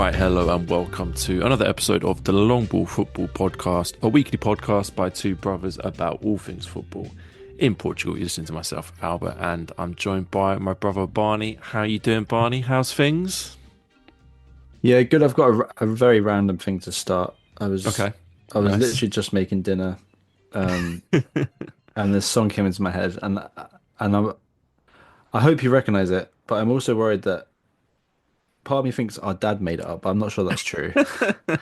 Right, hello and welcome to another episode of the Long Ball Football Podcast, a weekly podcast by two brothers about all things football in Portugal. You listen to myself, Albert, and I'm joined by my brother Barney. How you doing, Barney? How's things? Yeah, good. I've got a very random thing to start. I was Okay, I was nice. literally just making dinner, um, and this song came into my head, and I hope you recognize it, but I'm also worried that part of me thinks our dad made it up, but I'm not sure that's true. But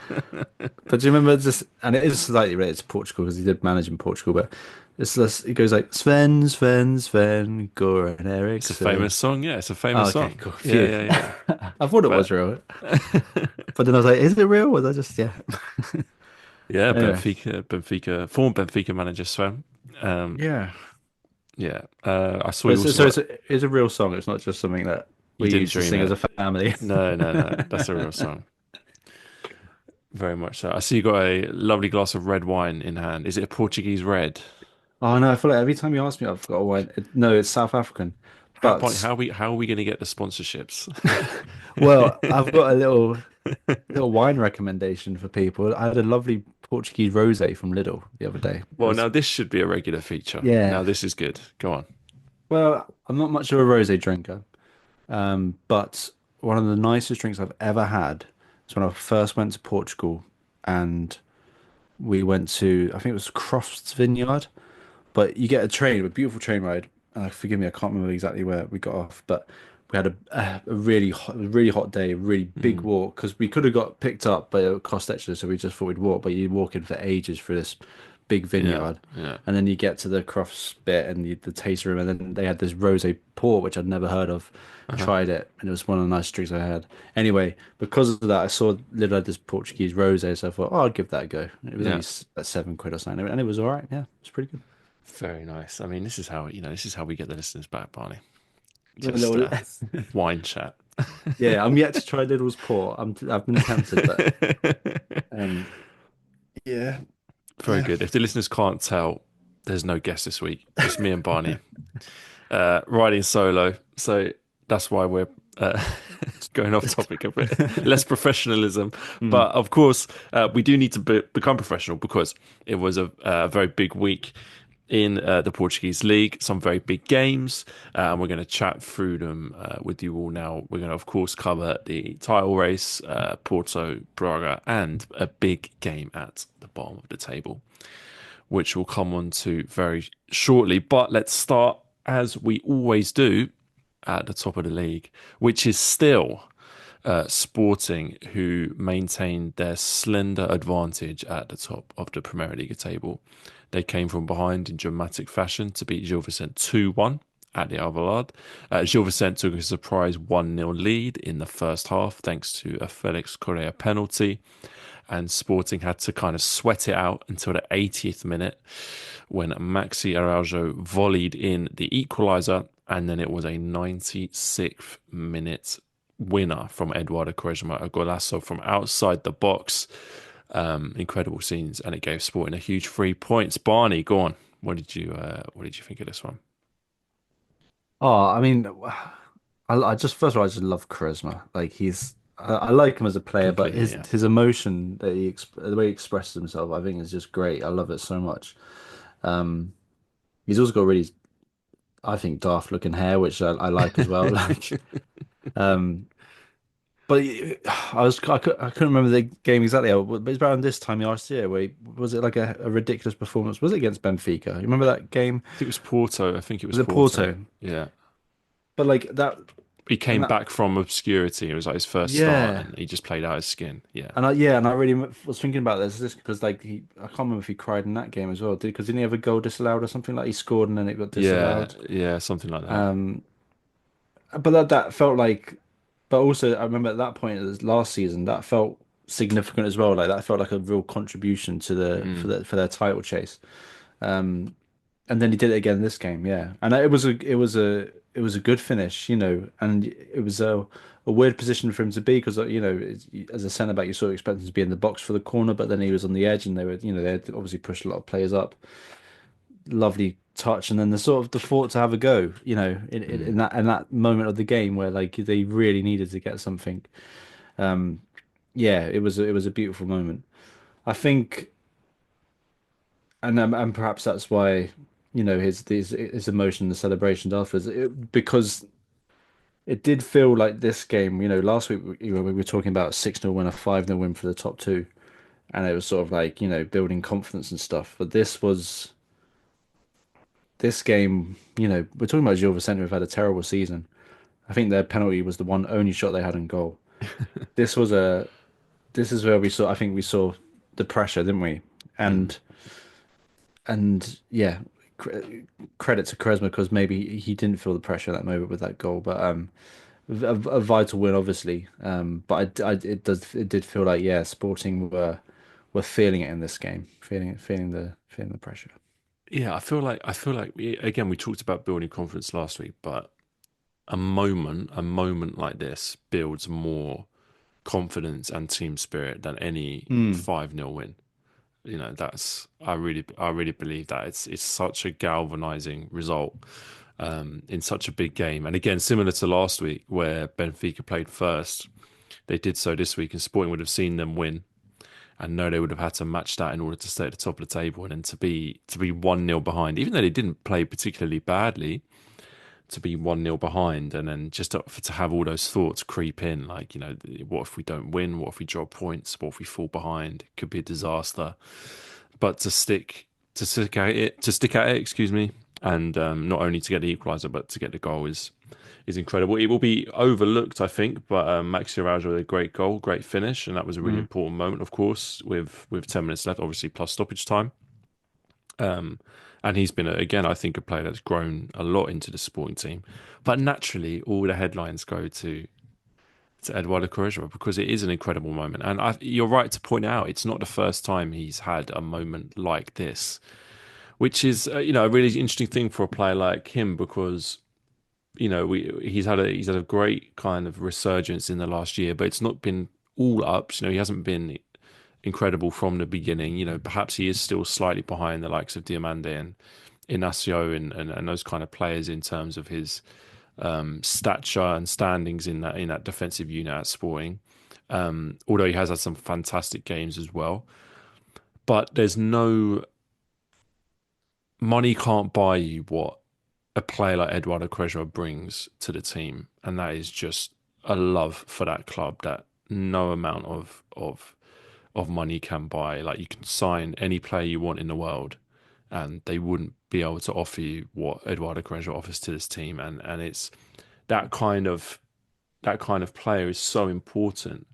do you remember this? And it is slightly related to Portugal because he did manage in Portugal, but it goes like Sven, Sven, Sven, Goran It's a Eriksson. famous song, yeah. It's a Oh, famous okay, song. cool. Yeah, Phew. yeah, I thought it yeah. was real, but then I was like, is it real? Was I just yeah? Yeah, Anyway, Former Benfica manager Sven. Um, yeah. yeah, I saw But you so, also so got. it's a real song. It's not just something that You we didn't used to dream sing as it. a family. No, no, no. That's a real song. Very much so. I see you got a lovely glass of red wine in hand. Is it a Portuguese red? Oh no, I feel like every time you ask me, I've got a wine. No, it's South African. Bonnie, But how are we going to get the sponsorships? well, I've got a little wine recommendation for people. I had a lovely Portuguese rosé from Lidl the other day. It Well, was now this should be a regular feature. Now yeah. this is good. Go on. Well, I'm not much of a rosé drinker, but one of the nicest drinks I've ever had was when I first went to Portugal, and we went to I think it was Croft's Vineyard. But you get a beautiful train ride. Forgive me, I can't remember exactly where we got off, but we had a really hot day, a really big Mm, walk because we could have got picked up, but it would cost extra, so we just thought we'd walk. But you walk in for ages through this big yeah, vineyard, yeah. and then you get to the Crofts bit and the taste room, and then they had this rosé port which I'd never heard of. Uh-huh. Tried it, and it was one of the nice drinks I had. Anyway, because of that, I saw Lidl had this Portuguese rosé, so I thought, oh, I'll give that a go. It was only Yeah. £7 or something, and it was all right. Yeah, it was pretty good. Very nice. I mean, this is how, this is how we get the listeners back, Barney. A Just little, wine chat. yeah, I'm yet to try Lidl's port. I've been tempted, but um, yeah, Very good. If the listeners can't tell, there's no guest this week. It's me and Barney riding solo. So that's why we're uh, going off topic a bit. Less professionalism. Mm. But of course, we do need to become professional because it was a very big week in the Portuguese league, some very big games, and we're going to chat through them with you all now. We're going to, of course, cover the title race, Porto, Braga, and a big game at the bottom of the table, which we'll come on to very shortly. But let's start, as we always do, at the top of the league, which is still Sporting, who maintained their slender advantage at the top of the Primeira Liga table. They came from behind in dramatic fashion to beat Gil Vicente 2-1 at the Alvalade. Gil Vicente took a surprise 1-0 lead in the first half thanks to a Felix Correa penalty, and Sporting had to kind of sweat it out until the 80th minute when Maxi Araujo volleyed in the equaliser, and then it was a 96th minute winner from Eduardo Quaresma, a golazo from outside the box. Incredible scenes, and it gave Sporting a huge 3 points. Barney, go on. What did you think of this one? Oh, I mean, I just first of all, I just love charisma. Like I like him as a player, but Completely, his yeah. his emotion that the way he expresses himself, I think is just great. I love it so much. Um, he's also got really, I think, daft looking hair, which I like as well. Like, um, But I couldn't remember the game exactly, but it's around this time last year where was it like a ridiculous performance? Was it against Benfica? You remember that game? I think it was Porto. I think it was Was it Porto. Porto? Yeah. But like that He and came that back from obscurity. It was like his first start, yeah. and he just played out his skin. Yeah. And I really was thinking about this because like I can't remember if he cried in that game as well, because didn't he have a goal disallowed or something like he scored and then it got Yeah, disallowed? yeah, something like that. Um, but that felt like, but also I remember at that point last season that felt significant as well. Like that felt like a real contribution to the Mm, for their title chase. Um, and then he did it again this game, yeah. And it was a good finish, and it was a weird position for him to be because as a centre back you sort of expect him to be in the box for the corner, but then he was on the edge and they had obviously pushed a lot of players up. Lovely touch, and then the sort of the thought to have a go, mm. in that moment of the game where like they really needed to get something. Um, yeah, it was a beautiful moment. I think, and perhaps that's why, his emotion, the celebrations afterwards, because it did feel like this game. Last week we were talking about a 6-0 win, a 5-0 win for the top two, and it was sort of like, building confidence and stuff. But this game, we're talking about Gil Vicente, who've had a terrible season. I think their penalty was the one only shot they had in goal. This was a this is where I think we saw the pressure, didn't we? Mm. And yeah, cre credit to Quaresma because maybe he didn't feel the pressure at that moment with that goal, but a vital win, obviously. But it did feel like, yeah, Sporting were feeling it in this game, feeling the pressure. Yeah, I feel like again we talked about building confidence last week, but a moment like this builds more confidence and team spirit than any Mm. 5-0 win. That's I really believe that it's such a galvanizing result in such a big game. And again, similar to last week where Benfica played first, they did so this week, and Sporting would have seen them win and know they would have had to match that in order to stay at the top of the table. And then to be 1-0 behind, even though they didn't play particularly badly, to be 1-0 behind, and then just to have all those thoughts creep in, like, what if we don't win? What if we drop points? What if we fall behind? It could be a disaster. But to stick at it, excuse me, and not only to get the equaliser but to get the goal is incredible. It will be overlooked, I think, but Maxi Araujo with a great goal, great finish, and that was a really Mm. important moment, of course, with 10 minutes left, obviously plus stoppage time. Um, and he's been, again, I think, a player that's grown a lot into the Sporting team. But naturally, all the headlines go to Eduardo Quaresma because it is an incredible moment. And you're right to point out it's not the first time he's had a moment like this, which is a really interesting thing for a player like him because he's had a great kind of resurgence in the last year, but it's not been all ups. He hasn't been incredible from the beginning. Perhaps he is still slightly behind the likes of Diamande and Inacio and those kind of players in terms of his stature and standings in that defensive unit at Sporting. Although he has had some fantastic games as well, but there's no money can't buy you what a player like Eduardo Quaresma brings to the team, and that is just a love for that club that no amount of money can buy. Like you can sign any player you want in the world, and they wouldn't be able to offer you what Eduardo Quaresma offers to this team, and it's that kind of that kind of player is so important.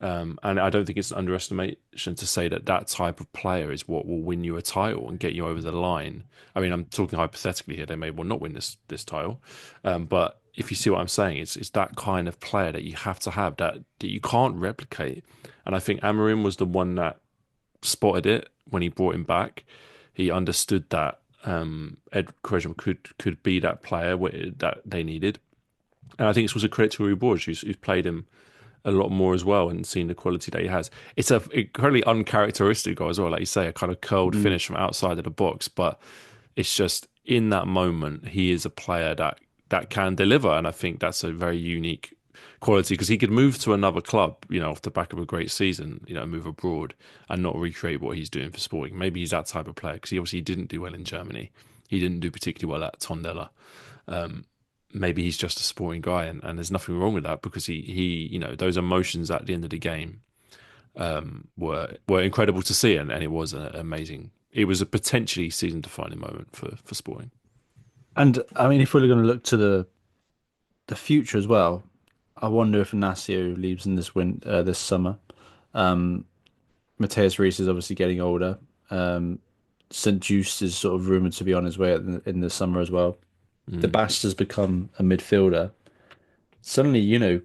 And I don't think it's an underestimation to say that that type of player is what will win you a title and get you over the line. I mean, I'm talking hypothetically here; they may well not win this title, but if you see what I'm saying, it's that kind of player that you have to have that you can't replicate. And I think Amarim was the one that spotted it when he brought him back. He understood that Ed Quaresma could be that player that they needed, and I think this was a credit to Rui Borges, who's played him a lot more as well and seen the quality that he has. It's a incredibly uncharacteristic goal as well, like you say, a kind of curled Mm. finish from outside of the box. But it's just in that moment, he is a player that can deliver, and I think that's a very unique quality because he could move to another club, off the back of a great season, move abroad and not recreate what he's doing for Sporting. Maybe he's that type of player because he obviously didn't do well in Germany. He didn't do particularly well at Tondela. Maybe he's just a sporting guy, and there's nothing wrong with that because he those emotions at the end of the game were incredible to see, and it was amazing. It was a potentially season defining moment for Sporting. And I mean, if we're going to look to the future as well, I wonder if Inacio leaves in this summer. Um, Mateus Reis is obviously getting older. Um, St. Juste is sort of rumored to be on his way in the summer as well. The Mm, Bast has become a midfielder. Suddenly,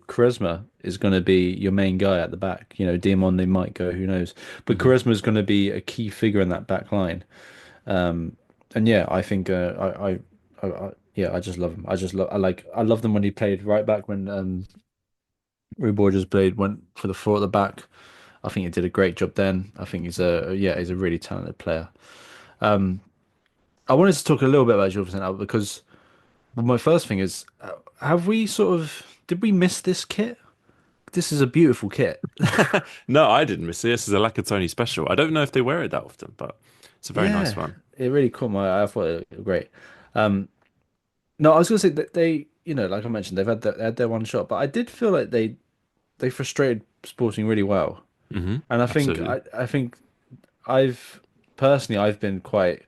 Charisma is going to be your main guy at the back. Diamande might go, who knows? But mhm. Charisma is going to be a key figure in that back line. And yeah, I think yeah, I just love him. I love them when he played right back when Rui Borges went for the four at the back. I think he did a great job then. I think he's a really talented player. Um, I wanted to talk a little bit about Gil Vicente Albert because well, my first thing is, have we sort of did we miss this kit? this is a beautiful kit. No, I didn't miss it. This is a Lakatoni special. I don't know if they wear it that often, but it's a very nice Yeah, one. it really caught my eye. I thought it was great. Um, no, I was gonna say that like I mentioned, they had their one shot, but I did feel like they frustrated Sporting really well. And Absolutely. I think I've personally I've been quite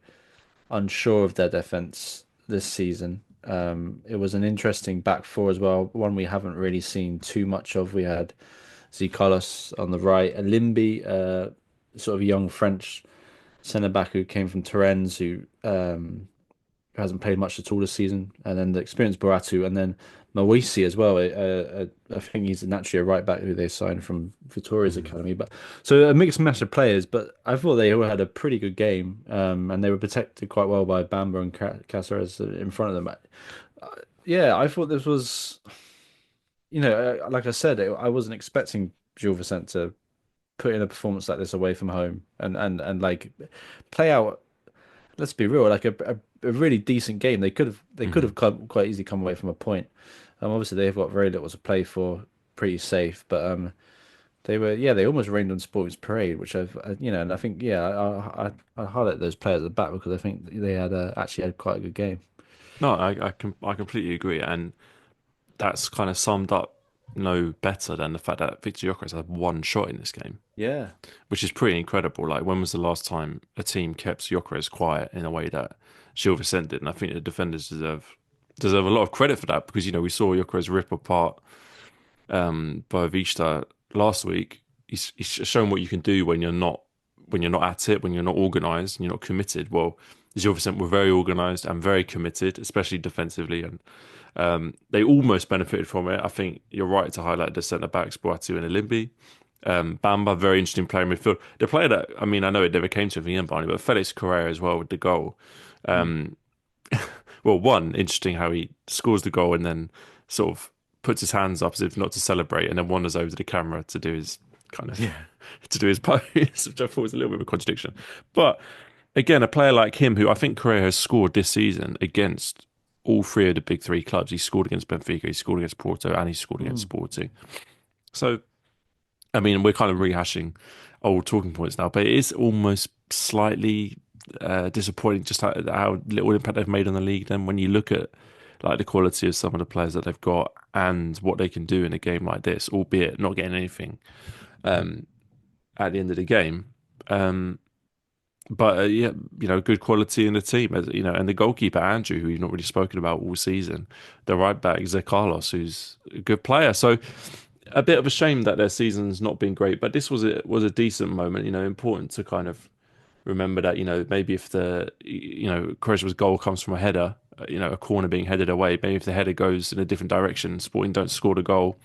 unsure of their defense this season. It was an interesting back four as well, one we haven't really seen too much of. We had Z Carlos on the right, a Limby, sort of a young French centre back who came from Tourennes, who hasn't played much at all this season, and then the experienced Baratu, and then Mawisi as well. I think he's naturally a right back who they signed from Vitoria's Mhm. academy. But so a mixed match of players, but I thought they all had a pretty good game, and they were protected quite well by Bamba and Caceres in front of them. Yeah, I thought this was, like I said, I wasn't expecting Gil Vicente to put in a performance like this away from home and like play out. Let's be real, like a really decent game. They could have Mhm. quite easily come away from a point. Obviously they've got very little to play for, pretty safe. But they almost rained on Sporting's parade, which and I think I highlight those players at the back because I think they had actually had quite a good game. No, I completely agree, and that's kind of summed up no better than the fact that Victor Gyökeres had one shot in this game, Yeah. which is pretty incredible. Like, when was the last time a team kept Gyökeres quiet in a way that Gil Vicente did? And I think the defenders deserve a lot of credit for that because we saw Gyökeres rip apart Boavista last week. He's shown what you can do when you're not at it, when you're not organised and you're not committed. Well, Gil Vicente were very organised and very committed, especially defensively, and they almost benefited from it. I think you're right to highlight the centre backs, Boatu and Elimbi. Bamba, very interesting player in midfield. The player that, I mean, I know it never came to him, Barney, but Felix Correa as well with the goal. Mm. Well, one, interesting how he scores the goal and then sort of puts his hands up as if not to celebrate, and then wanders over to the camera to do his kind of Yeah. to do his pose, which I thought was a little bit of a contradiction. But again, a player like him, who I think Correa has scored this season against all three of the big three clubs. He scored against Benfica, he scored against Porto, and he scored against Mm. Sporting. So, I mean, we're kind of rehashing old talking points now, but it is almost slightly disappointing just how little impact they've made on the league. Then, when you look at like the quality of some of the players that they've got and what they can do in a game like this, albeit not getting anything um, at the end of the game. Um, but yeah, good quality in the team, and the goalkeeper Andrew, who you've not really spoken about all season, the right back Zé Carlos, who's a good player. So a bit of a shame that their season's not been great, but this was a decent moment. Important to kind of remember that maybe if Croatia's goal comes from a header, a corner being headed away, maybe if the header goes in a different direction, Sporting don't score the goal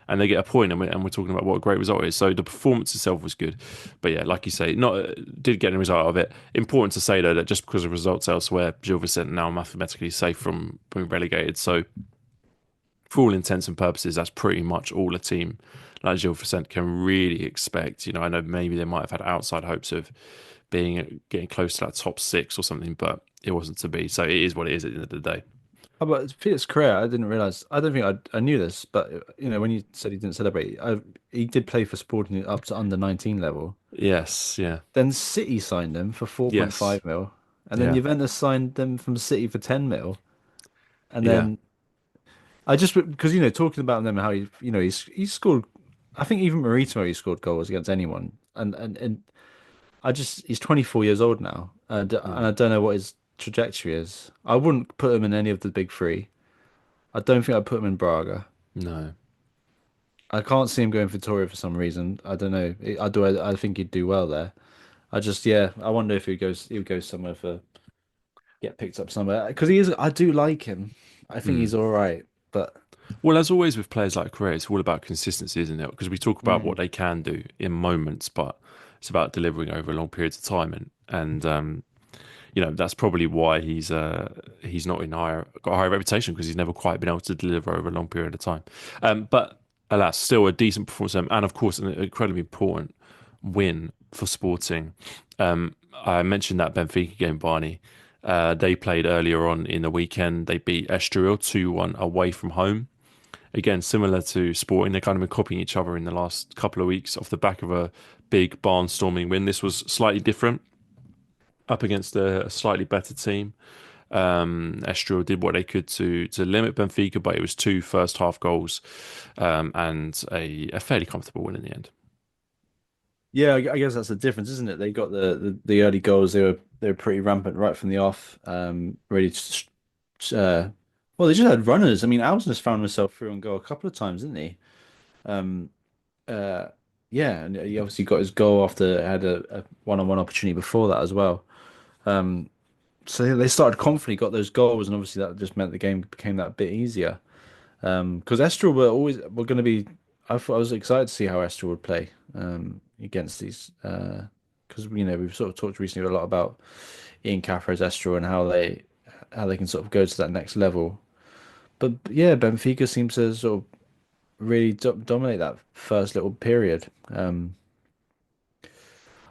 and they get a point, and we're talking about what a great result is. So the performance itself was good, but yeah, like you say, not did get a result out of it. Important to say though that just because of results elsewhere, Gil Vicente now mathematically safe from being relegated. So for all intents and purposes, that's pretty much all a team like Gil Vicente can really expect. I know maybe they might have had outside hopes of getting close to that top six or something, but it wasn't to be. So it is what it is at the end of the day. How about Felix Correa? I didn't realize. I don't think I knew this, but when you said he didn't celebrate, he did play for Sporting up to under 19 level. Yes, yeah, Then City signed him for yes, 4.5 mil, and then yeah, Juventus signed them from City for 10 mil. And yeah. then I just because talking about them how he's scored. I think even Marito he scored goals against anyone, and I just he's 24 years old now, and Mm. I don't know what his trajectory is. I wouldn't put him in any of the big three. I don't think I'd put him in Braga. No. I can't see him going for Victoria for some reason. I don't know. I do. I think he'd do well there. Yeah. I wonder if he would go somewhere for get picked up somewhere because he is. I do like him. I think he's Mm. all right, but Well, as always with players like Correa, it's all about consistency, isn't it? Because we talk about what mm, they can do in moments, but it's about delivering over long periods of time, and that's probably why he's not got a higher reputation because he's never quite been able to deliver over a long period of time. But alas, still a decent performance, and of course an incredibly important win for Sporting. I mentioned that Benfica game, Barney. They played earlier on in the weekend. They beat Estoril 2-1 away from home. again, similar to Sporting, they've kind of been copying each other in the last couple of weeks off the back of a big barnstorming win. This was slightly different, up against a slightly better team. Estoril did what they could to limit Benfica, but it was two first half goals and a fairly comfortable win in the end. Yeah, I guess that's the difference, isn't it? They got the early goals. They were pretty rampant right from the off. Ready to, well, they just had runners. I mean, Alves just found himself through and goal a couple of times, didn't he? Um, uh, yeah, and he obviously got his goal after had a one-on-one opportunity before that as well. Um, so they started confidently, got those goals, and obviously that just meant the game became that bit easier. Because Estoril were going to be. I was excited to see how Estoril would play against these. Because we've sort of talked recently a lot about Ian Capra's Estoril and how they can sort of go to that next level. But yeah, Benfica seems to sort of really dominate that first little period. I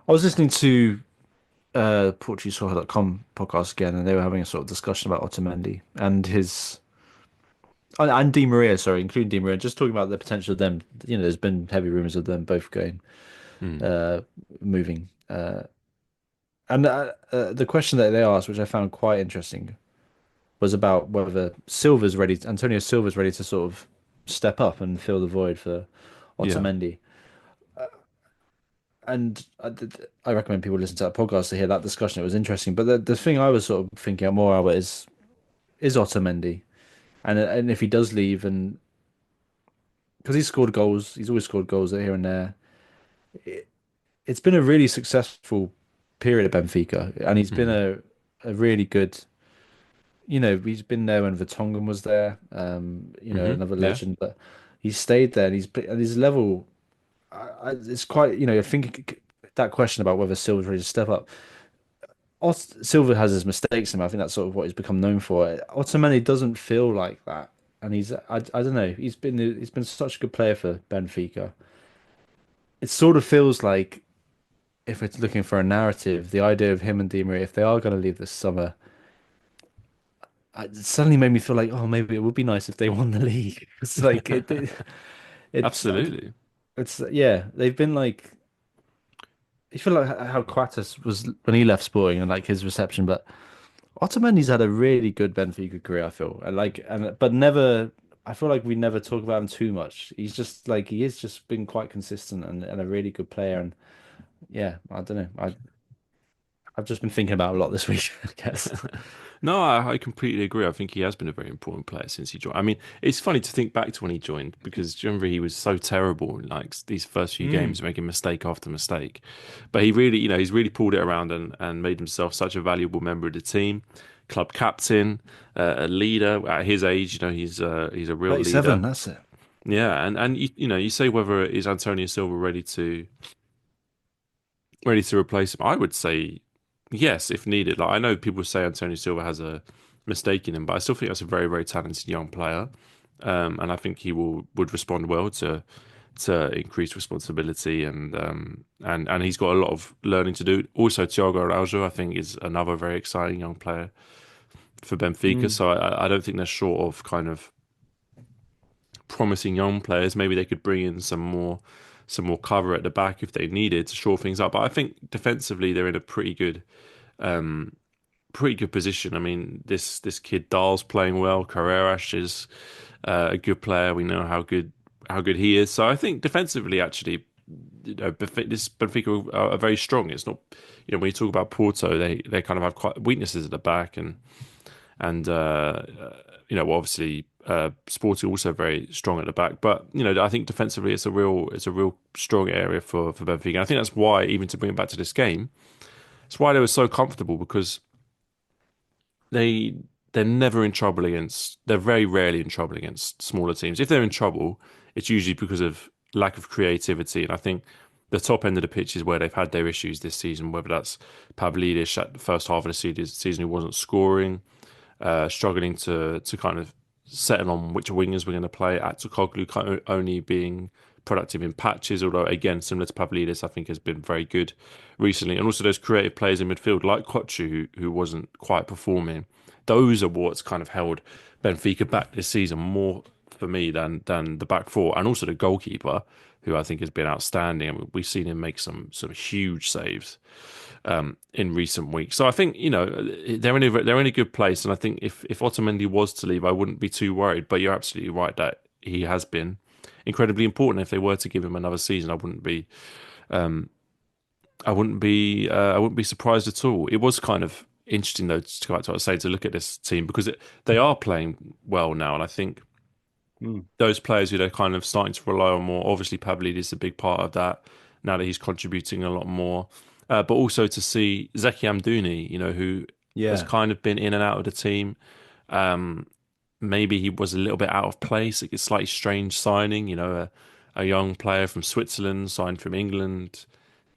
was listening to PortugueseSoccer.com podcast again, and they were having a sort of discussion about Otamendi and his and Di Maria, sorry, including Di Maria, just talking about the potential of them. There's been heavy rumors of them both going, Mm. moving. And the question that they asked, which I found quite interesting, was about whether Antonio Silva's ready to sort of step up and fill the void for Yeah. Otamendi. And I recommend people listen to that podcast to hear that discussion. It was interesting. But the thing I was sort of thinking more about is Otamendi, and if he does leave, and because he's scored goals, he's always scored goals here and there. It's been a really successful period at Benfica, and he's been Mm. a really good. He's been there when Vertonghen was there. Another Yeah. legend, but he's stayed there, and his level. It's quite. I think that question about whether Silva's ready to step up. Silva has his mistakes in him. I think that's sort of what he's become known for. Otamendi doesn't feel like that, and I don't know. He's been such a good player for Benfica. It sort of feels like if it's looking for a narrative, the idea of him and Di Maria, if they are going to leave this summer, it suddenly made me feel like, oh, maybe it would be nice if they won the league. It's like it's Absolutely. it's yeah, they've been like you feel like how Quatis was when he left Sporting and like his reception, but Otamendi's had a really good Benfica career, I feel. But never I feel like we never talk about him too much. He's just like he is just been quite consistent and a really good player and yeah, I don't know. I've just been thinking about it a lot this week, I guess. No, I completely agree. I think he has been a very important player since he joined. I mean, it's funny to think back to when he joined because do you remember he was so terrible in like these first few Mm. games, making mistake after mistake. But he really, he's really pulled it around and made himself such a valuable member of the team, club captain, a leader at his age. He's a real 37, leader. that's it. Yeah, and you say whether is Antonio Silva ready to replace him? I would say yes, if needed. Like I know people say Antonio Silva has a mistake in him, but I still think that's a very, very talented young player. And I think he would respond well to increased responsibility and he's got a lot of learning to do. Also, Thiago Araujo, I think, is another very exciting young player for Benfica. Mm. So I don't think they're short of kind of promising young players. Maybe they could bring in some more cover at the back if they needed to shore things up. But I think defensively they're in a pretty good position. I mean, this kid Dahl's playing well. Carreras is a good player. We know how good he is. So I think defensively, actually, this Benfica are very strong. It's not, when you talk about Porto, they kind of have quite weaknesses at the back, and obviously Sporting also very strong at the back. But I think defensively, it's a real strong area for Benfica. And I think that's why, even to bring it back to this game, it's why they were so comfortable because they they're never in trouble against. They're very rarely in trouble against smaller teams. If they're in trouble, it's usually because of lack of creativity. And I think the top end of the pitch is where they've had their issues this season. Whether that's Pavlidis at the first half of the season who wasn't scoring, struggling to kind of settle on which wingers we're going to play. Atsukoglu kind of only being productive in patches, although again, similar to Pavlidis, I think has been very good recently. And also those creative players in midfield like Kochu, who wasn't quite performing. Those are what's kind of held Benfica back this season more for me than the back four, and also the goalkeeper, who I think has been outstanding. I mean, we've seen him make some sort of huge saves in recent weeks. So I think they're in a good place, and I think if Otamendi was to leave, I wouldn't be too worried. But you're absolutely right that he has been incredibly important. If they were to give him another season, um, I wouldn't be surprised at all. It was kind of interesting though to go back to what I say to look at this team because they are playing well now, and I think Mm. those players who they're kind of starting to rely on more. Obviously, Pavlidis is a big part of that now that he's contributing a lot more. But also to see Zeki Amdouni, who has Yeah. kind of been in and out of the team. Um, Maybe he was a little bit out of place. It's a slightly strange signing, a young player from Switzerland signed from England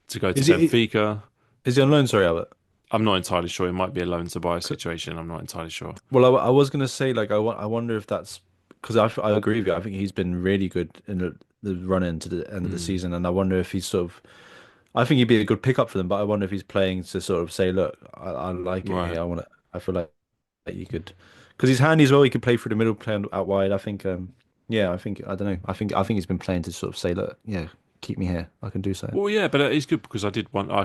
to go to Is he Benfica. is he on loan? Sorry, Albert. I'm not entirely sure. It might be a loan to buy situation. I'm not entirely sure. Well, I was gonna say like I wonder if that's because I agree with you. I think he's been really good in the run into the end of the Mm, season, and I wonder if he's sort of. I think he'd be a good pickup for them, but I wonder if he's playing to sort of say, look, I like it right. here. I feel like that you could, because he's handy as well. He can play through the middle, play out wide. I think, yeah, I don't know. I think he's been playing to sort of say, look, yeah, keep me here. I can do so. Well, yeah, but it's good because I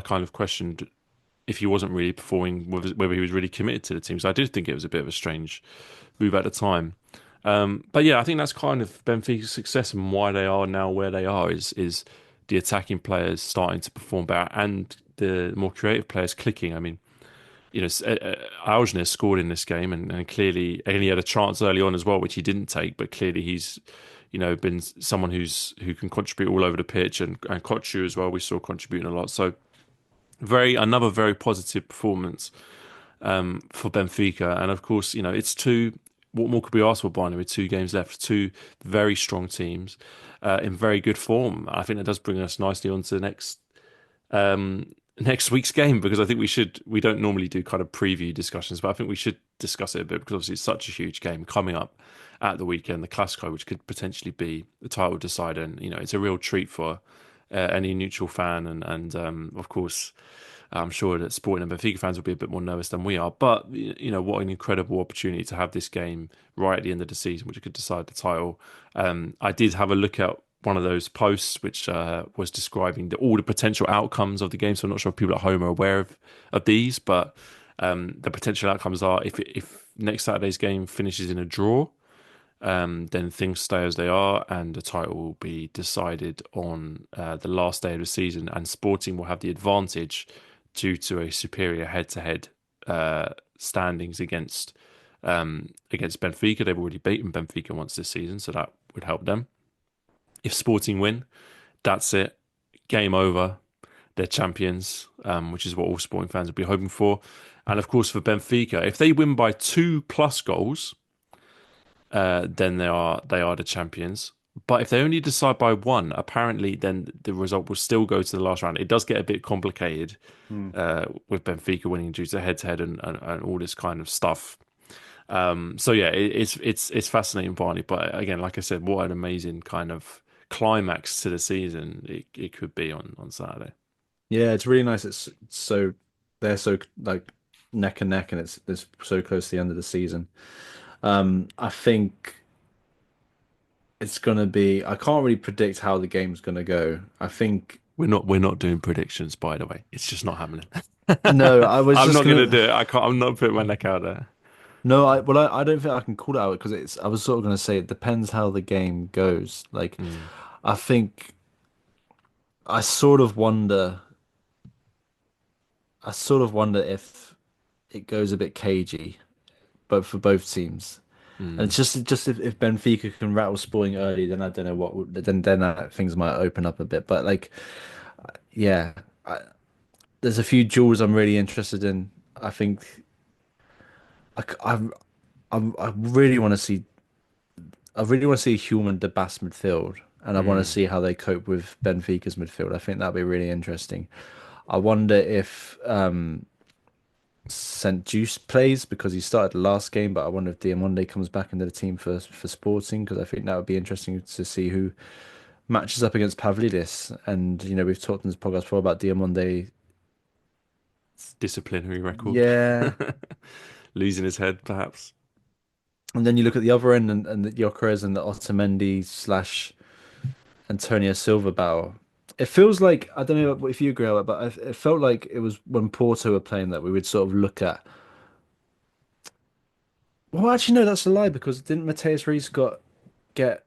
kind of questioned if he wasn't really performing, whether he was really committed to the team. So I did think it was a bit of a strange move at the time. But yeah, I think that's kind of Benfica's success and why they are now where they are is the attacking players starting to perform better and the more creative players clicking. I mean, Algener scored in this game and clearly and he had a chance early on as well, which he didn't take, but clearly he's been someone who can contribute all over the pitch and Kochu as well. We saw contributing a lot. So another very positive performance for Benfica. And of course, it's two. What more could we ask for, Barney? With 2 games left, two very strong teams in very good form. I think that does bring us nicely on to the next week's game because I think we don't normally do kind of preview discussions, but I think we should discuss it a bit because obviously it's such a huge game coming up at the weekend, the Clássico, which could potentially be the title decider, and it's a real treat for any neutral fan, and of course. I'm sure that Sporting and Benfica fans will be a bit more nervous than we are, but what an incredible opportunity to have this game right at the end of the season, which could decide the title. I did have a look at one of those posts which was describing all the potential outcomes of the game. So I'm not sure if people at home are aware of these, but the potential outcomes are if next Saturday's game finishes in a draw, then things stay as they are, and the title will be decided on the last day of the season, and Sporting will have the advantage due to a superior head-to-head standings against Benfica. They've already beaten Benfica once this season, so that would help them. If Sporting win, that's it. Game over. They're champions, which is what all Sporting fans would be hoping for. And of course, for Benfica, if they win by 2+ goals, then they are the champions. But if they only decide by one, apparently, then the result will still go to the last round. It does get a bit complicated Hmm. with Benfica winning due to head-to-head and all this kind of stuff. So yeah, it's fascinating, Barney. But again, like I said, what an amazing kind of climax to the season it could be on Saturday. Yeah, it's really nice. It's so they're so like neck and neck, and it's so close to the end of the season. I think it's gonna be. I can't really predict how the game's gonna go. I think We're not doing predictions, by the way. It's just not happening. no. I was I'm just not gonna gonna do it. I can't. I'm not putting my neck out there. no. I don't think I can call it out because it's. I was sort of gonna say it depends how the game goes. Like, Mm, I think I sort of wonder. I sort of wonder if it goes a bit cagey, but for both teams. And it's mm. just if Benfica can rattle Sporting early, then I don't know then things might open up a bit. But like, yeah, there's a few duels I'm really interested in. I think I really want to see Human the Bass midfield, and I want to Mm. see how they cope with Benfica's midfield. I think that'd be really interesting. I wonder if St. Juice plays because he started the last game, but I wonder if Diamonde comes back into the team for Sporting because I think that would be interesting to see who matches up against Pavlidis. And we've talked in this podcast before about Diamonde. Disciplinary record. Yeah, Losing his head, perhaps. And then you look at the other end and the Gyökeres and the Otamendi slash Antonio Silva battle. It feels like, I don't know if you agree with it, but it felt like it was when Porto were playing that we would sort of look at. Well, actually, no, that's a lie because didn't Mateus Reis get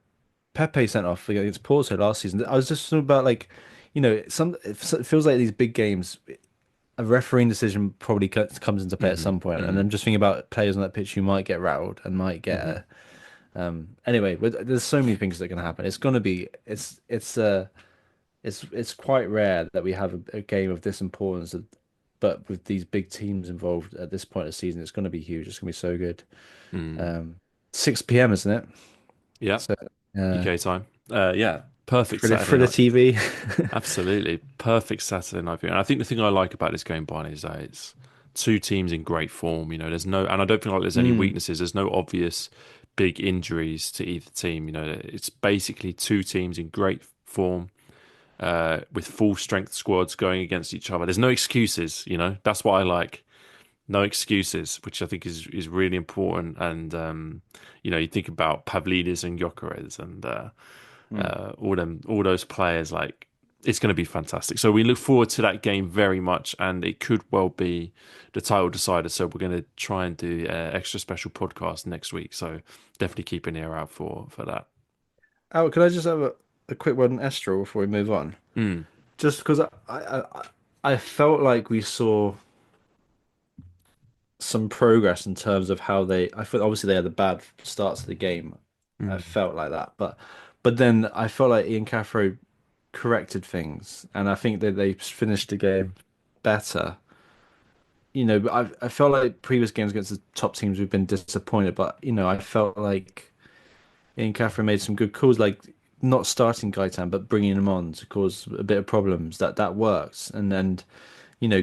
Pepe sent off against Porto last season? I was just talking about like, it feels like these big games, a refereeing decision probably comes into play at Hmm. some point, and Hmm. I'm just thinking about players on that pitch who might get rattled and might get Hmm. a. Anyway, there's so many things that are going to happen. It's going to be it's quite rare that we have a game of this importance, but with these big teams involved at this point of the season, it's going to be huge. It's going to be so good. Mm. Um, 6 p.m., isn't it? Yeah. So uh, UK time. Yeah. Perfect for Saturday the night. TV. Absolutely. Perfect Saturday night viewing. And I think the thing I like about this game, Barney, is that it's two teams in great form. There's no, and I don't feel like there's any Mm, weaknesses. There's no obvious big injuries to either team. It's basically two teams in great form, with full strength squads going against each other. There's no excuses. That's what I like. No excuses, which I think is really important. And you think about Pavlidis and Gyökeres and mm. all those players. Like, it's going to be fantastic. So we look forward to that game very much, and it could well be the title decider. So we're going to try and do an extra special podcast next week. So definitely keep an ear out for that. Oh, could I just have a quick word on Estra before we move on? Mm, Just because I felt like we saw some progress in terms of how I felt obviously they had the bad starts of the game. I mm, felt like that, but then I felt like Ian Cathro corrected things, and I think that they finished the game better. But I felt like previous games against the top teams we've been disappointed, but I felt like Ian Cathro made some good calls, like not starting Gaitan but bringing him on to cause a bit of problems. That works, and then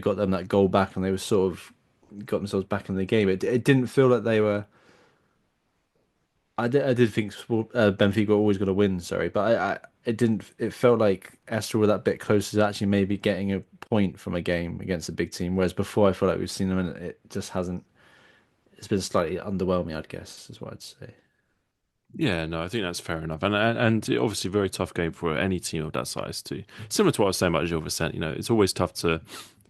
got them that goal back, and they were sort of got themselves back in the game. It didn't feel like they were. I did think Benfica were always going to win. Sorry, but it didn't. It felt like Esther were that bit closer to actually maybe getting a point from a game against a big team. Whereas before, I feel like we've seen them and it just hasn't. It's been slightly underwhelming, I'd guess, is what I'd say. yeah, no, I think that's fair enough, and obviously very tough game for any team of that size too. Similar to what I was saying about Gil Vicente, it's always tough for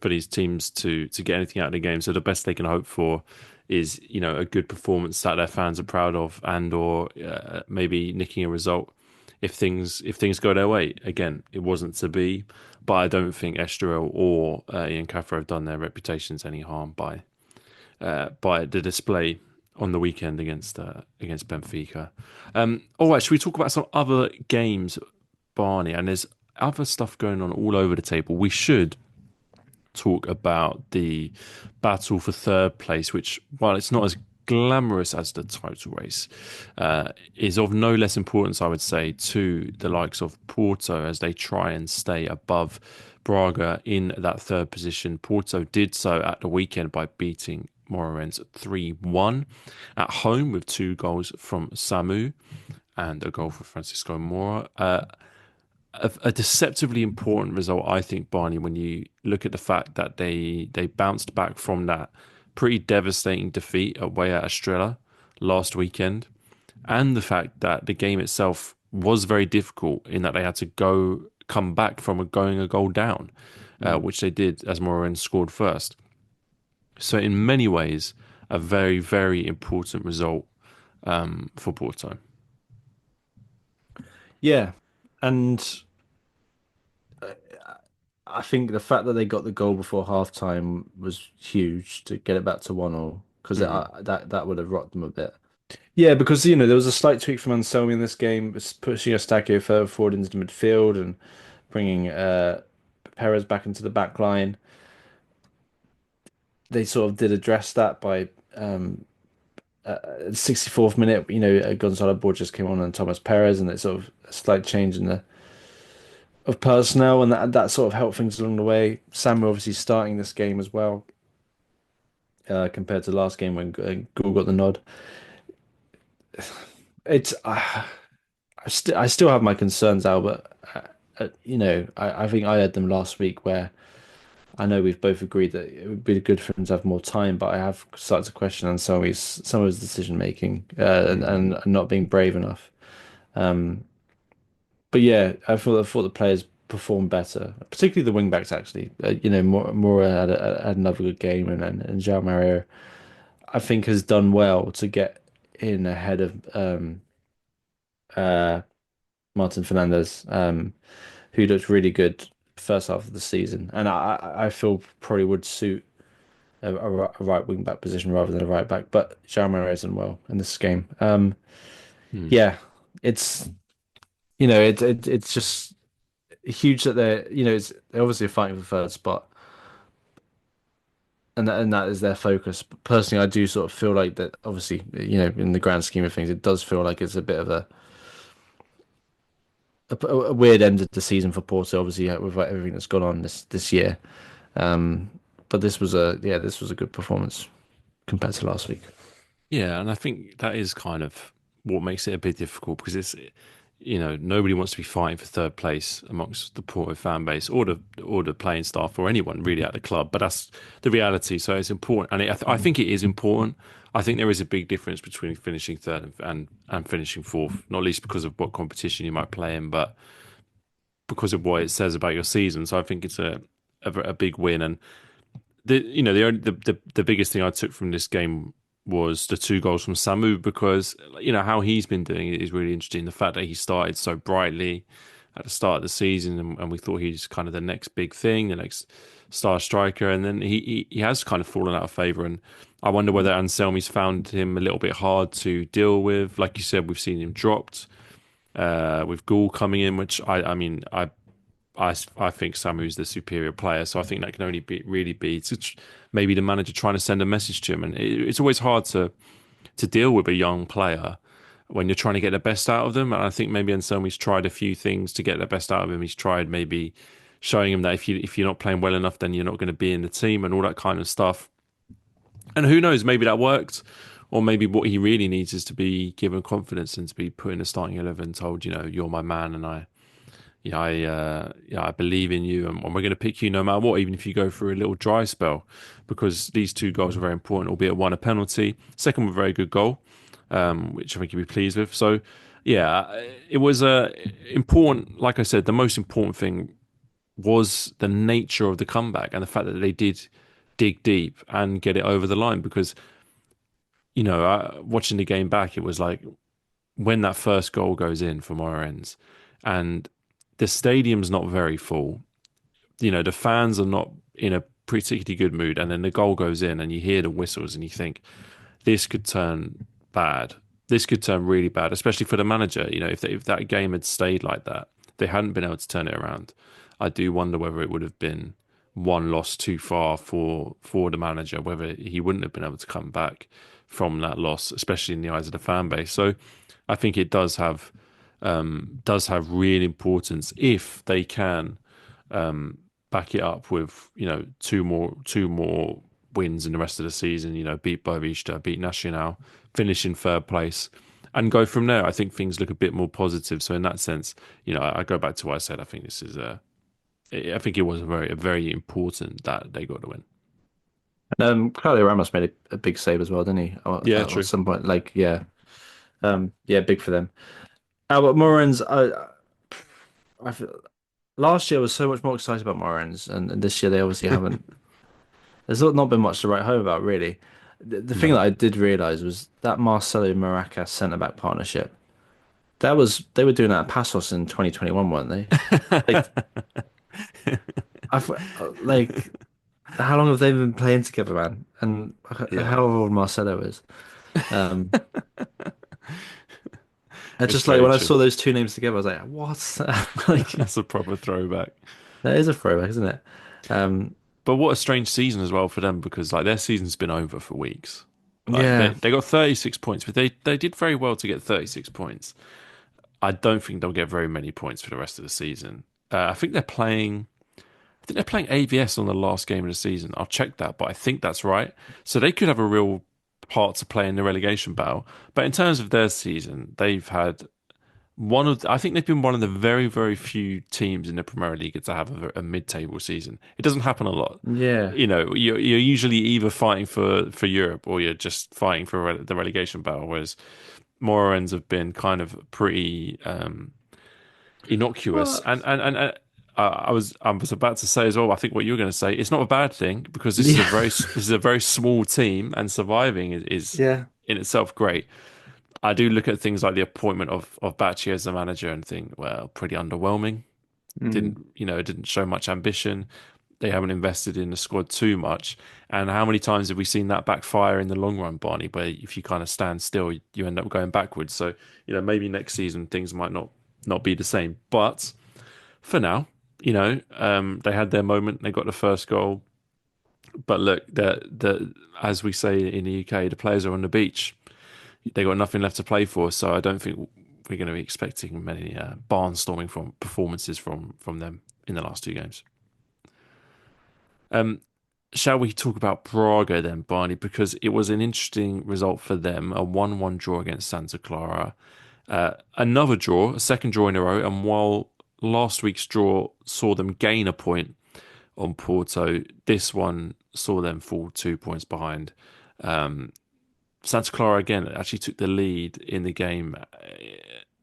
these teams to get anything out of the game. So the best they can hope for is a good performance that their fans are proud of, and or maybe nicking a result if things go their way. Again, it wasn't to be, but I don't think Estoril or Ian Cathro have done their reputations any harm by the display on the weekend against Benfica. All right, should we talk about some other games, Barney? And there's other stuff going on all over the table. We should talk about the battle for third place, which, while it's not as glamorous as the title race, is of no less importance, I would say, to the likes of Porto as they try and stay above Braga in that third position. Porto did so at the weekend by beating Moreirense 3-1 at home with two goals from Samu and a goal for Francisco Mora. A deceptively important result, I think, Barney, when you look at the fact that they bounced back from that pretty devastating defeat away at Estrella last weekend, and the fact that the game itself was very difficult in that they had to come back from going a goal down, Mm. which they did as Morin scored first. So in many ways, a very, very important result for Porto. Yeah, and I think the fact that they got the goal before halftime was huge to get it back to 1-1 because Mm, that would have rocked them a bit. Yeah, because there was a slight tweak from Anselmi in this game, pushing Eustáquio further forward into the midfield and bringing Perez back into the back line. They sort of did address that by 64th minute. Gonzalo Borges came on and Thomas Perez, and it's sort of a slight change in the of personnel, and that sort of helped things along the way. Sam obviously starting this game as well, compared to the last game when Gul got the nod. It's I still have my concerns, Albert. I think I had them last week where I know we've both agreed that it would be good for him to have more time, but I have started to question on some of his decision making and not being brave enough. Um, but yeah, I thought the players performed better, particularly the wing backs actually. Mora had another good game, and João Mario I think has done well to get in ahead of uh, Martin Fernandez, who looked really good first half of the season, and I feel probably would suit a right wing back position rather than a right back. But João Mario done well in this game. Hmm. Yeah, it's it's just huge that they're obviously fighting for third spot, and that is their focus. But personally, I do sort of feel like that. Obviously, in the grand scheme of things, it does feel like it's a bit of a weird end of the season for Porto. Obviously, with everything that's gone on this year. Um, but this was a good performance compared to last week. Yeah, and I think that is kind of what makes it a bit difficult because nobody wants to be fighting for third place amongst the Porto fan base or the playing staff or anyone really at the club. But that's the reality. So it's important, and I think it is important. I think there is a big difference between finishing third and finishing fourth, not least because of what competition you might play in, but because of what it says about your season. So I think it's a big win, and the biggest thing I took from this game was the two goals from Samu because how he's been doing it is really interesting. The fact that he started so brightly at the start of the season, and we thought he's kind of the next big thing, the next star striker, and then he has kind of fallen out of favour. And I wonder whether Anselmi's found him a little bit hard to deal with. Like you said, we've seen him dropped with Ghoul coming in, which I mean I think Samu's the superior player, so I think that can only really be maybe the manager trying to send a message to him, and it's always hard to deal with a young player when you're trying to get the best out of them. And I think maybe Anselmi's tried a few things to get the best out of him. He's tried maybe showing him that if you're not playing well enough, then you're not going to be in the team and all that kind of stuff. And who knows, maybe that worked. Or maybe what he really needs is to be given confidence and to be put in the starting 11, told, you're my man, and I believe in you, and we're going to pick you no matter what, even if you go through a little dry spell, because these two goals were very important. Albeit one a penalty, second was a very good goal, which I think you'll be pleased with. So, yeah, it was important. Like I said, the most important thing was the nature of the comeback and the fact that they did dig deep and get it over the line. Because watching the game back, it was like when that first goal goes in for Moreirense, and the stadium's not very full. The fans are not in a particularly good mood, and then the goal goes in, and you hear the whistles, and you think this could turn bad. This could turn really bad, especially for the manager. If that game had stayed like that, they hadn't been able to turn it around. I do wonder whether it would have been one loss too far for the manager, whether he wouldn't have been able to come back from that loss, especially in the eyes of the fan base. So I think it does have real importance if they can back it up with two more wins in the rest of the season. Beat Boavista, beat Nacional, finish in third place, and go from there. I think things look a bit more positive. So in that sense, I go back to what I said. I think this is I think it was very important that they got the win. Claudio Ramos made a big save as well, didn't he? Yeah, At true. some point, yeah, big for them. Albert Morans, I feel, last year was so much more excited about Morans, and this year they obviously haven't. There's not been much to write home about, really. The thing No. that I did realize was that Marcelo Maracas centre back partnership. They were doing that at Passos in 2021, weren't they? Like like how long have they been playing together, man? And Yeah, how old Marcelo is. Um, I it's just like very when I true. saw those two names together, I was like, what? Like That's a proper throwback. that is a throwback, isn't it? Um, But what a strange season as well for them because like their season's been over for weeks. Like they yeah. they got 36 points, but they did very well to get 36 points. I don't think they'll get very many points for the rest of the season. I think they're playing AVS on the last game of the season. I'll check that, but I think that's right. So they could have a real part to play in the relegation battle. But in terms of their season, they've had I think they've been one of the very, very few teams in the Primeira Liga to have a mid-table season. It doesn't happen a lot. Yeah. You know, you're usually either fighting for Europe or you're just fighting for the relegation battle, whereas Moreirense have been kind of pretty innocuous. Well, I was about to say as well. I think what you were going to say. It's not a bad thing because yeah. this is a very small team, and surviving is Yeah. in itself great. I do look at things like the appointment of Bacci as the manager and think, well, pretty underwhelming. Mm. It didn't show much ambition. They haven't invested in the squad too much. And how many times have we seen that backfire in the long run, Barney, where if you kind of stand still, you end up going backwards. So, maybe next season things might not be the same. But for now, they had their moment. They got the first goal. But look, as we say in the UK, the players are on the beach. They got nothing left to play for. So I don't think we're going to be expecting many barnstorming from performances from them in the last two games. Um, shall we talk about Braga then, Barney? Because it was an interesting result for them, a 1-1 draw against Santa Clara. Another draw, a second draw in a row, and while last week's draw saw them gain a point on Porto, this one saw them fall 2 points behind. Um, Santa Clara again actually took the lead in the game,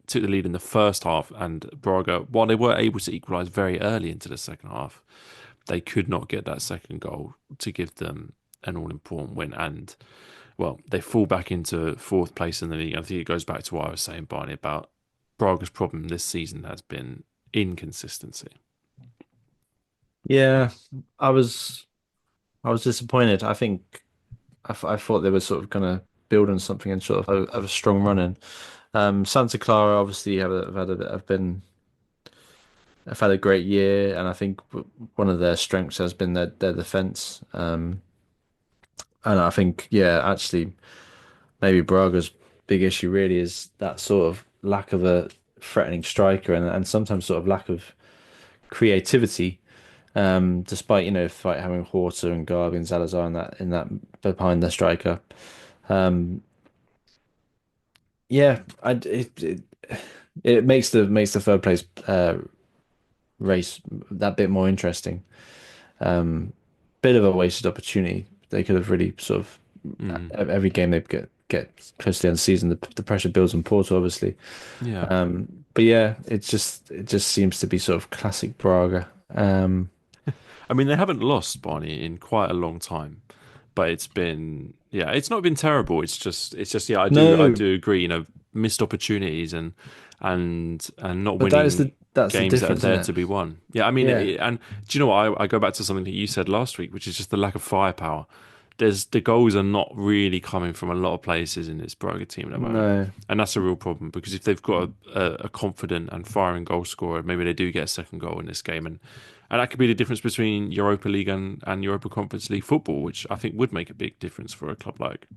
took the lead in the first half, and Braga, while they were able to equalise very early into the second half, they could not get that second goal to give them an all-important win. And, well, they fall back into fourth place in the league. I think it goes back to what I was saying, Barney, about Braga's problem this season has been inconsistency. Yeah. I was I was disappointed. I think I thought they were sort of gonna build on something and sort of have a strong run in. Santa Clara obviously have had a great year, and I think one of their strengths has been their defense. And I think, yeah, actually, maybe Braga's big issue really is that sort of lack of a threatening striker and sometimes sort of lack of creativity. Despite fight having Horta and Garbi and Salazar in that behind the striker. Um, yeah, it makes the third place race that bit more interesting. Bit of a wasted opportunity. They could have really sort of Mm, every game they get close to the end of the season. The pressure builds on Porto, obviously. yeah. But yeah, it just seems to be sort of classic Braga. I mean, they haven't lost, Barney, in quite a long time. But yeah, it's not been terrible. It's just, yeah, I No, do agree, missed opportunities and not but winning that's the games that are difference, there isn't to it? be won. Yeah, I mean, Yeah. and do you know what? I go back to something that you said last week, which is just the lack of firepower. The goals are not really coming from a lot of places in this Braga team at the moment, No. and that's a real problem because if they've got a confident and firing goal scorer, maybe they do get a second goal in this game, and that could be the difference between Europa League and Europa Conference League football, which I think would make a big difference for a club like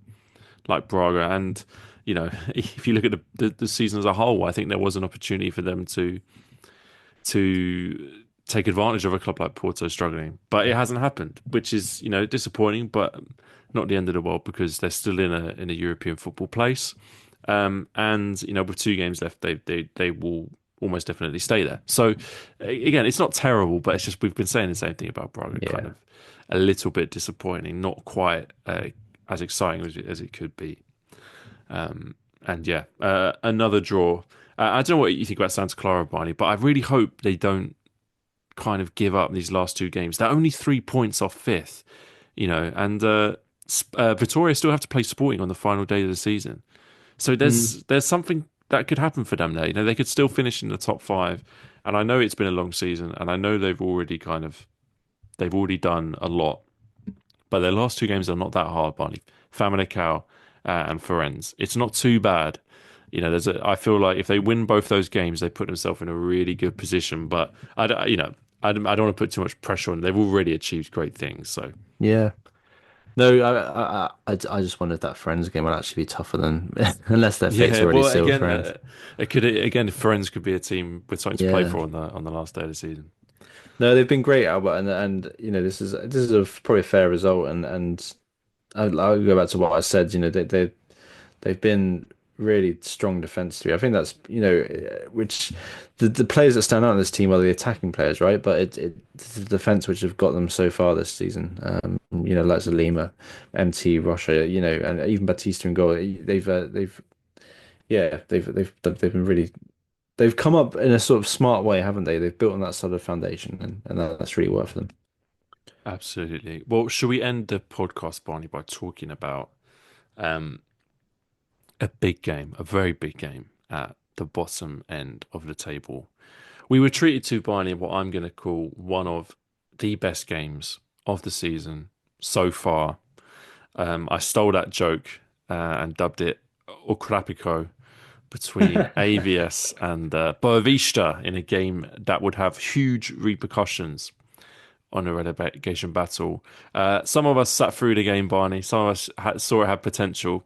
Braga. And if you look at the season as a whole, I think there was an opportunity for them to take advantage of a club like Porto struggling, but it hasn't happened, which is disappointing, but not the end of the world because they're still in a European football place. And with two games left, they will almost definitely stay there. So again, it's not terrible, but it's just we've been saying the same thing about Braga, kind Yeah. of a little bit disappointing, not quite as exciting as it could be. And yeah, another draw. I don't know what you think about Santa Clara, Barney, but I really hope they don't kind of give up these last two games. They're only 3 points off fifth, and Victoria still have to play Sporting on the final day of the season. So Mm. there's something that could happen for them there. They could still finish in the top five. And I know it's been a long season, and I know they've already done a lot, but their last two games are not that hard, Barney. Famalicão and Firenze. It's not too bad. I feel like if they win both those games, they put themselves in a really good position. But I don't want to put too much pressure on them. They've already achieved great things. So Yeah. No, I just wondered if that Friends game would actually be tougher than unless their fate's yeah, already well, sealed, again, Friends. Firenze could be a team with something to play Yeah. for on the last day of the season. No, they've been great, Albert, and this is probably a fair result, and I'll go back to what I said. They've been really strong defensively. I think that's, which the players that stand out in this team are the attacking players, right? But it's the defense which have got them so far this season. Like Zalima, MT, Rocha, and even Batista and goal. They've been really they've come up in a sort of smart way, haven't they? They've built on that solid foundation, and that's really worked for them. Absolutely. Well, should we end the podcast, Barney, by talking about um, a big game, a very big game at the bottom end of the table? We were treated to, Barney, what I'm going to call one of the best games of the season so far. I stole that joke and dubbed it Ucrapico between AVS and Boavista in a game that would have huge repercussions on a relegation battle. Some of us sat through the game, Barney. Some of us saw it had potential,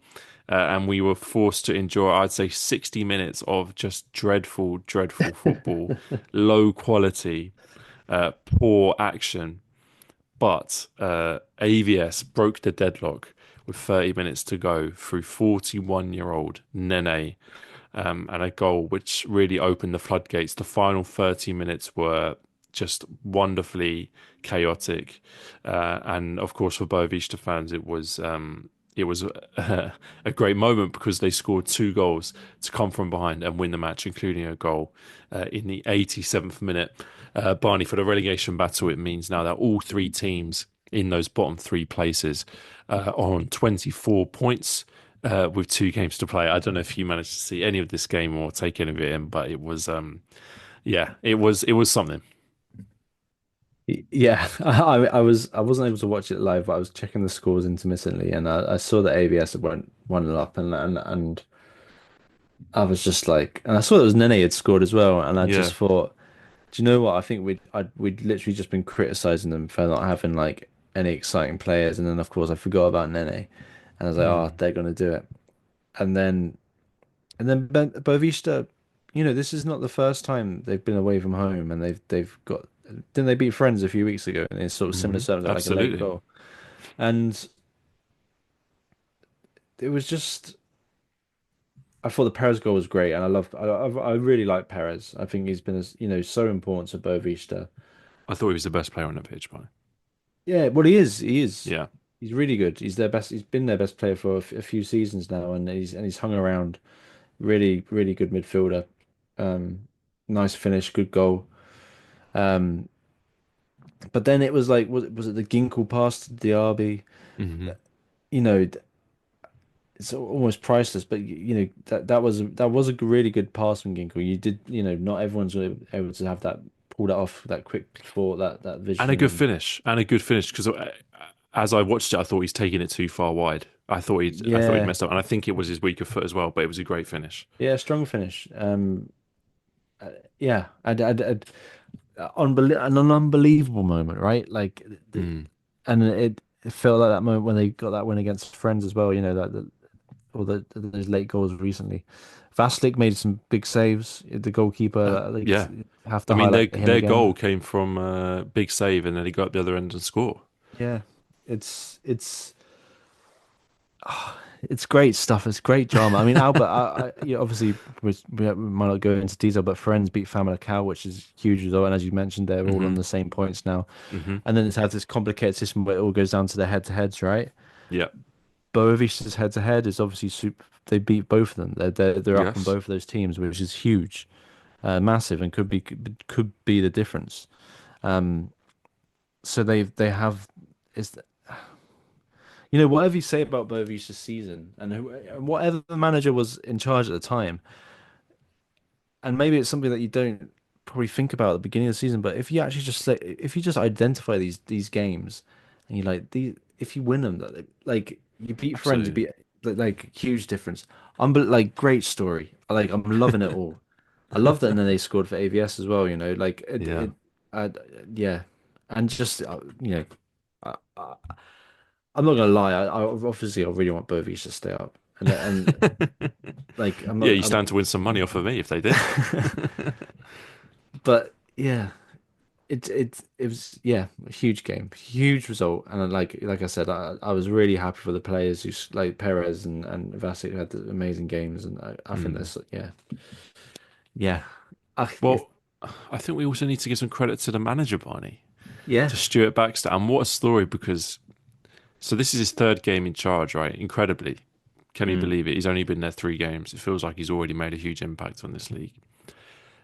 and we were forced to endure, I'd say, 60 minutes of just dreadful, dreadful football, low quality, poor action. But AVS broke the deadlock with 30 minutes to go through 41-year-old Nene, and a goal which really opened the floodgates. The final 30 minutes were just wonderfully chaotic, and of course for Boavista fans, it was a great moment because they scored two goals to come from behind and win the match, including a goal in the 87th minute. Barney, for the relegation battle, it means now that all three teams in those bottom three places are on 24 points with two games to play. I don't know if you managed to see any of this game or take any of it in, but it was, yeah, it was something. Yeah, I wasn't able to watch it live, but I was checking the scores intermittently, and I saw that ABS had went 1-0 up, and I was just like, and I saw that was Nene had scored as well, and I Yeah. just thought, do you know what? I think we'd literally just been criticizing them for not having like any exciting players, and then of course I forgot about Nene, and I was like, oh, Mm. they're gonna do it, and then Boavista, this is not the first time they've been away from home, and they've got. Didn't they beat Friends a few weeks ago? And it's sort of similar terms, like a late Absolutely. goal. And it was just, I thought the Perez goal was great, and I really like Perez. I think he's been, so important to Boavista. I thought he was the best player on the pitch, Barney. Yeah, well, he is. He is. Yeah. He's really good. He's their best. He's been their best player for a few seasons now, and he's hung around. Really, really good midfielder. Um, nice finish, good goal. Um, but then it was like, was it the Ginkel pass to Diaby? Hmm. You know, it's almost priceless. But that was a really good pass from Ginkel. You did, not everyone's really able to have that pull that off that quick thought that And a vision good and finish. And a good finish because as I watched it, I thought he's taking it too far wide. I thought he'd yeah, messed up, and I think it was his weaker foot as well. But it was a great finish. yeah, strong finish. Uh, yeah, an unbelievable moment, right? Like, Mm. and it felt like that moment when they got that win against Friends as well. Or those late goals recently. Vaslik made some big saves. The goalkeeper, like, Yeah, have I to mean their highlight him their again. goal came from big save, and then he got up the other end and score. Yeah, it's it's great stuff. It's great drama. I mean, Albert, obviously we might not go into detail, but Friends beat Famalicão, which is huge as well. And as you mentioned, they're all on Hmm. the same points now. Hmm. And then it's had this complicated system where it all goes down to their head-to-heads, right? Yeah. Boavista's head-to-head is obviously super. They beat both of them. They're up on Yes. both of those teams, which is huge, massive, and could be the difference. Um, so they have is whatever you say about Boavista's season, and whatever the manager was in charge at the time, and maybe it's something that you don't probably think about at the beginning of the season, but if you actually just say, if you just identify these games, and you like if you win them, like you beat Friends, you Absolutely. beat like huge difference. Like great story. I'm loving it all. I love that, and then they scored for AVS as well. Like Yeah. uh, yeah, and just I, I, I'm not gonna lie. I really want Bovies to stay up, and like I'm Yeah, not. you stand to win some money off of me if they did. But yeah. it was a huge game, huge result, and like I said, I was really happy for the players like Perez and Vasic who had the amazing games, and I think Mm. that's yeah, if Well, I think we also need to give some credit to the manager, Barney, yeah, to Stuart Baxter. And what a story, because so this is his third game in charge, right? Incredibly. Can you mm, believe it? He's only been there 3 games. It feels like he's already made a huge impact on this league.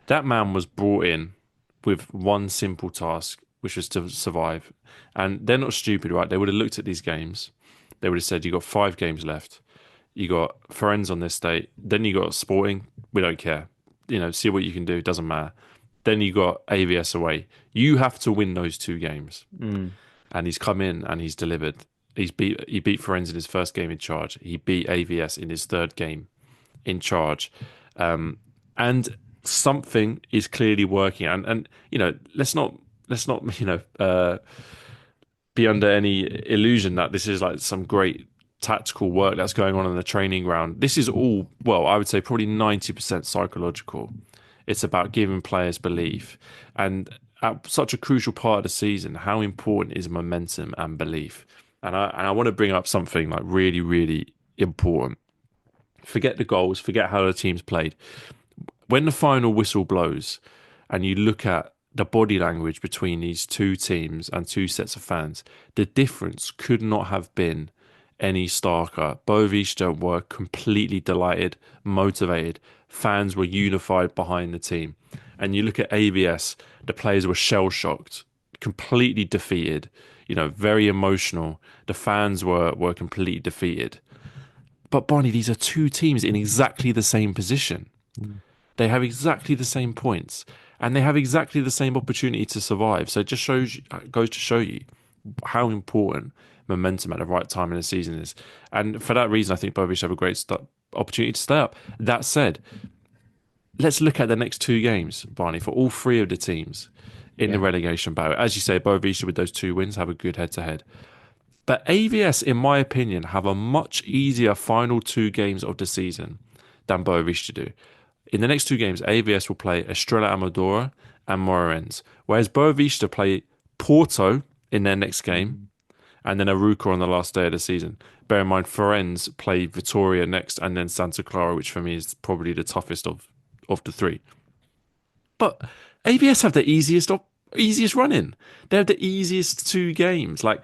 That man was brought in with one simple task, which was to survive. And they're not stupid, right? They would have looked at these games. They would have said, you got 5 games left. You got Friends on this date. Then you got Sporting. We don't care. See what you can do. Doesn't matter. Then you got AVS away. You have to win those 2 games. mm, And he's come in and he's delivered. He beat Friends in his first game in charge. He beat AVS in his third game in charge. And something is clearly working. And let's not be under any illusion that this is like some great tactical work that's going on in the training ground. This is all, well, I would say probably 90% psychological. It's about giving players belief. And at such a crucial part of the season, how important is momentum and belief? And I want to bring up something like really, really important. Forget the goals, forget how the teams played. When the final whistle blows and you look at the body language between these two teams and two sets of fans, the difference could not have been any starker. Boavista were completely delighted, motivated. Fans were unified behind the team. And you look at ABS, the players were shell shocked, completely defeated, very emotional. The fans were completely defeated. But Barney, these are two teams in exactly the same position. mm, They have exactly the same points and they have exactly the same opportunity to survive. So it just goes to show you how important momentum at the right time in the season is. And for that reason, I think Boavista have a great opportunity to stay up. That said, let's look at the next 2 games, Barney, for all 3 of the teams in the yeah, relegation battle. As you say, Boavista with those 2 wins have a good head-to-head. But AVS, in my opinion, have a much easier final 2 games of the season than Boavista do. In the next 2 games, AVS will play Estrela Amadora and Moreirense, whereas Boavista play Porto in their next game mm, and then Aruca on the last day of the season. Bear in mind, Firenze play Vittoria next and then Santa Clara, which for me is probably the toughest of the 3. But AVS have the easiest run in. They have the easiest 2 games. Like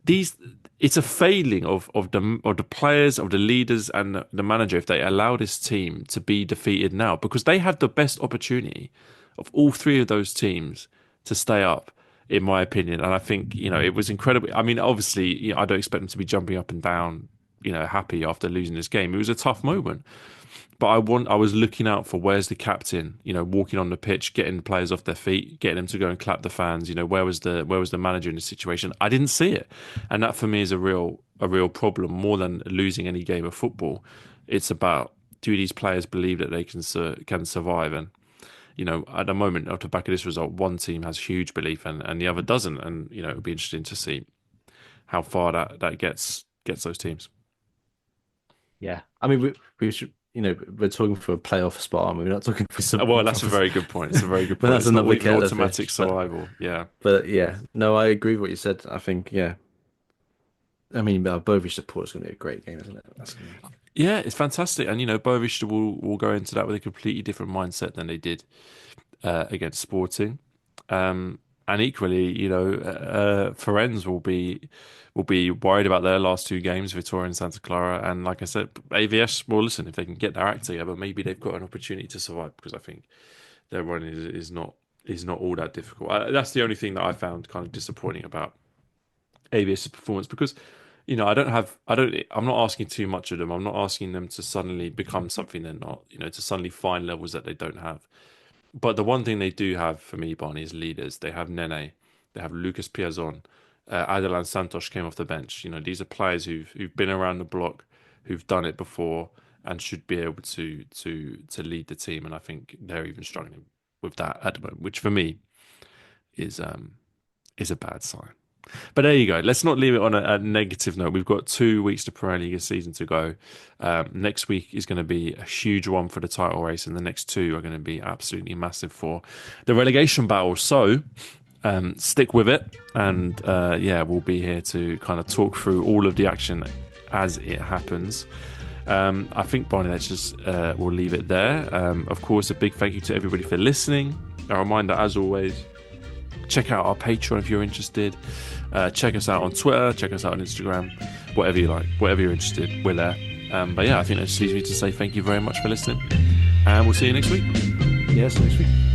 these, it's a failing of the players, of the leaders, and the manager if they allow this team to be defeated now, because they had the best opportunity of all 3 of those teams to stay up, in my opinion. And I think it was incredible. I mean, obviously, I don't expect them to be jumping up and down, happy after losing this game. It was a tough moment. But I was looking out for where's the captain, walking on the pitch, getting the players off their feet, getting them to go and clap the fans. Where was the manager in the situation? I didn't see it, and that for me is a real problem more than losing any game of football. It's about, do these players believe that they can survive? And at the moment, off the back of this result, one team has huge belief and the other doesn't, and it'll be interesting to see how far that gets those teams. yeah. I mean, we should, we're talking for a playoff spot, aren't we? We're not talking for some Well, that's a proper, very good point. It's a very good but point. that's It's not another even kettle of automatic fish. But survival. Yeah. but yeah, no, I agree with what you said. I think I mean, Bovish support is going to be a great game, isn't it? That's going to be. Yeah, it's fantastic. And, Boavista will go into that with a completely different mindset than they did against Sporting. And equally, Firenze will be worried about their last 2 games, Vittoria and Santa Clara. And like I said, AVS, well, listen, if they can get their act together, maybe they've got an opportunity to survive, because I think their run is not all that difficult. That's the only thing that I found kind of disappointing about AVS's performance, because I'm not asking too much of them. I'm not asking them to suddenly become something they're not, to suddenly find levels that they don't have. But the one thing they do have for me, Barney, is leaders. They have Nene, they have Lucas Piazon, Adelan Santos came off the bench. These are players who've been around the block, who've done it before, and should be able to lead the team. And I think they're even struggling with that at the moment, which for me is is a bad sign. But there you go. Let's not leave it on a negative note. We've got 2 weeks to Primeira Liga season to go. Next week is going to be a huge one for the title race, and the next 2 are going to be absolutely massive for the relegation battle. So Stick with it, and we'll be here to kind of talk through all of the action as it happens. I think, Barney, let's just we'll leave it there. Of course, a big thank you to everybody for listening. A reminder, as always, check out our Patreon if you're interested. Check us out on Twitter, check us out on Instagram, whatever you like, whatever you're interested, we're there. I think that just leaves me to say thank you very much for listening, and we'll see you next week. Yes, next week.